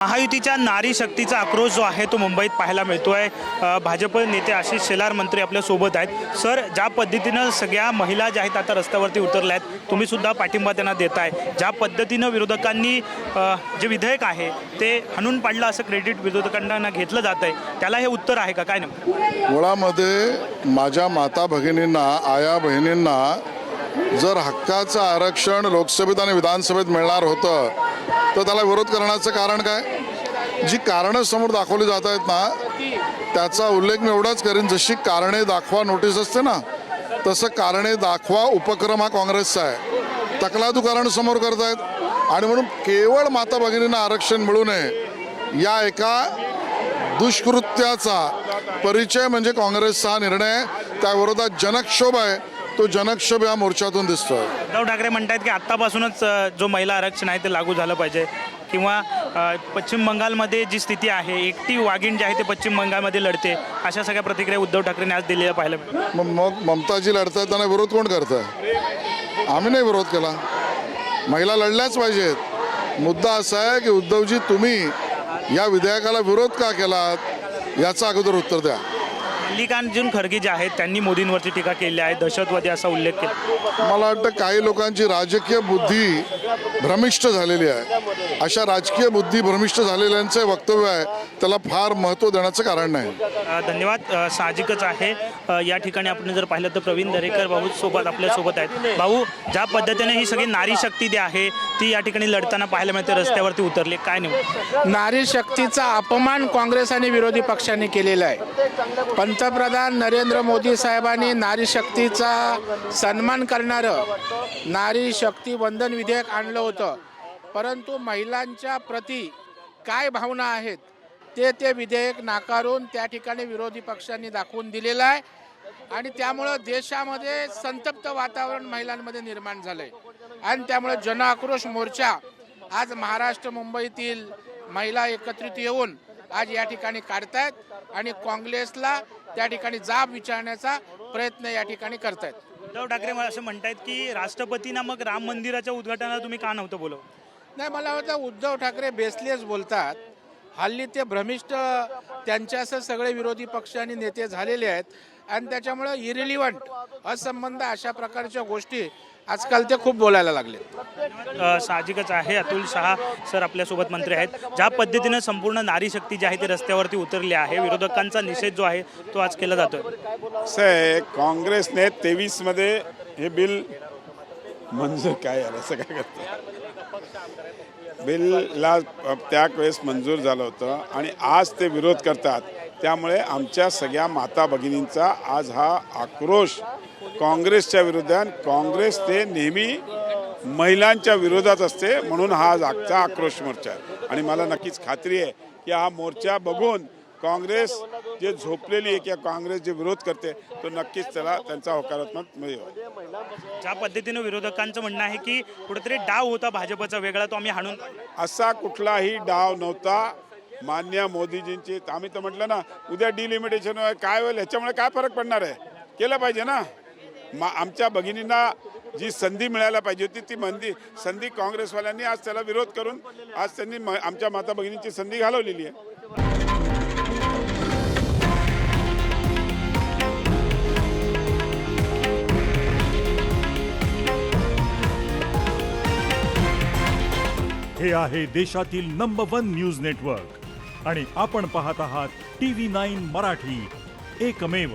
महायुतीच्या नारी शक्तीचा आक्रोश जो आहे तो मुंबईत पाहायला मिळतोय। भाजप नेते आशिष शेलार मंत्री आपल्या सोबत आहेत। सर, ज्या पद्धतीनं सगळ्या महिला ज्या आहेत आता रस्त्यावरती उतरल्या आहेत, तुम्ही सुद्धा पाठिंबा त्यांना देताय। ज्या पद्धतीनं विरोधकांनी जे विधेयक आहे ते हाणून पाडलं असं क्रेडिट विरोधकांना घेतलं जात आहे, त्याला हे उत्तर आहे का? काय नाही, मुळामध्ये माझ्या माता भगिनींना, आया बहिणींना जर हक्काचं आरक्षण लोकसभेत आणि विधानसभेत मिळणार होतं तर त्याला विरोध करण्याचं कारण काय? जी कारणं समोर दाखवली जात आहेत ना, त्याचा उल्लेख मी एवढाच करीन, जशी कारणे दाखवा नोटीस असते ना, तसं कारणे दाखवा उपक्रम हा काँग्रेसचा आहे। तकलादू कारण समोर करतायत आणि म्हणून केवळ माता भगिनींना आरक्षण मिळू नये या एका दुष्कृत्याचा परिचय म्हणजे काँग्रेसचा निर्णय। त्या विरोधात जनक्षोभ आहे, तो जनक्षोभ या मोर्चातून दिसतोय। उद्धव ठाकरे म्हणतात की आत्तापासूनच जो महिला आरक्षण आहे ते लागू झालं पाहिजे, किंवा पश्चिम बंगालमध्ये जी स्थिती आहे, एकटी वाघीण जी आहे ते पश्चिम बंगालमध्ये लढते, अशा सगळ्या प्रतिक्रिया उद्धव ठाकरेंनी आज दिलेल्या पाहायला मिळाल्या। मग ममताजी लढतायत, त्यांना विरोध कोण करतंय? आम्ही नाही विरोध केला, महिला लढल्याच पाहिजेत। मुद्दा असा आहे की उद्धवजी, तुम्ही या विधेयकाला विरोध का केलात याचं अगोदर उत्तर द्या। मल्लिकार्जुन खरगे जे आहेत त्यांनी मोदींवरती टीका केली आहे, दहशतवादी असा उल्लेख केला। मला वाटतं काही लोकांची राजकीय बुद्धी भ्रमिष्ट झालेली आहे। अशा राजकीय बुद्धी भ्रमिष्ट झालेल्यांचे वक्तव्य आहे, त्याला फार महत्त्व देण्याचं कारण नाही। धन्यवाद। साहजिकच आहे, या ठिकाणी आपण जर पाहिलं तर प्रवीण दरेकर भाऊ सोबत आपल्यासोबत आहेत। भाऊ, ज्या पद्धतीने ही सगळी नारी शक्ती जी आहे ती या ठिकाणी लढताना पाहायला मिळते, रस्त्यावरती उतरले, काय नाही? नारी शक्तीचा अपमान काँग्रेस आणि विरोधी पक्षांनी केलेला आहे। पंतप्रधान नरेंद्र मोदी साहेबांनी नारी शक्तीचा सन्मान करणारं नारी शक्ती वंदन विधेयक आणलं होतं, परंतु महिलांच्या प्रती काय भावना आहेत ते विधेयक नाकारून त्या ठिकाणी विरोधी पक्षांनी दाखवून दिलेलं आहे आणि त्यामुळं देशामध्ये संतप्त वातावरण महिलांमध्ये निर्माण झालं आहे आणि त्यामुळे जनआक्रोश मोर्चा आज महाराष्ट्र मुंबईतील महिला एकत्रित येऊन आज या ठिकाणी काढतायत आणि काँग्रेसला त्या ठिकाणी जाब विचारण्याचा प्रयत्न या ठिकाणी करतायत। उद्धव ठाकरे असं म्हणतायत की राष्ट्रपतींना मग राम मंदिराच्या उद्घाटनाला तुम्ही का नव्हतं बोलवलं? नाही, मला वाटतं उद्धव ठाकरे बेसलेस बोलतात। हल्ली ते भ्रमिष्ट त्यांच्यासह सगळे विरोधी पक्ष आणि नेते झालेले आहेत आणि त्याच्यामुळे इरिलिव्हंट, असंबंध अशा प्रकारच्या गोष्टी आजकाल ते खूप बोलायला लागले। साहजिकच आहे, अतुल शहा सर आपल्यासोबत मंत्री आहेत। ज्या पद्धतीनं संपूर्ण नारी शक्ती जी आहे ती रस्त्यावरती उतरली आहे, विरोधकांचा निषेध जो आहे तो आज केला जातोय। काँग्रेसने 23 मध्ये हे बिल मंजूर काय असं काय करतं, बिलला त्यावेळेस मंजूर झालं होतं आणि आज ते विरोध करतात। त्यामुळे आमच्या सगळ्या माता भगिनींचा आज हा आक्रोश काँग्रेसच्या विरोधात, काँग्रेस ते नेहमी महिलांच्या विरोधात असते, म्हणून हा आज आजचा आक्रोश मोर्चा आहे आणि मला नक्कीच खात्री आहे की हा मोर्चा बघून काँग्रेस जे झोपलेली आहे किंवा काँग्रेस जे विरोध करते तो नक्कीच त्याला त्यांचा होकारात्मक मिळेल। ज्या पद्धतीनं विरोधकांचं म्हणणं आहे की कुठेतरी डाव होता भाजपचा वेगळा, तो आम्ही हाणून, असा कुठलाही डाव नव्हता। मान्य मोदीजींची, आम्ही तर म्हटलं ना, उद्या डिलिमिटेशन काय होईल ह्याच्यामुळे काय फरक पडणार आहे, केलं पाहिजे ना। आमच्या भगिनींना जी संधी मिळायला पाहिजे होती ती संधी काँग्रेसवाल्यांनी आज त्याला विरोध करून आज त्यांनी आमच्या माता भगिनींची संधी घालवलेली आहे। हे आहे देशातील नंबर 1 न्यूज नेटवर्क आणि आपण पाहत आहात TV9 मराठी, एकमेव।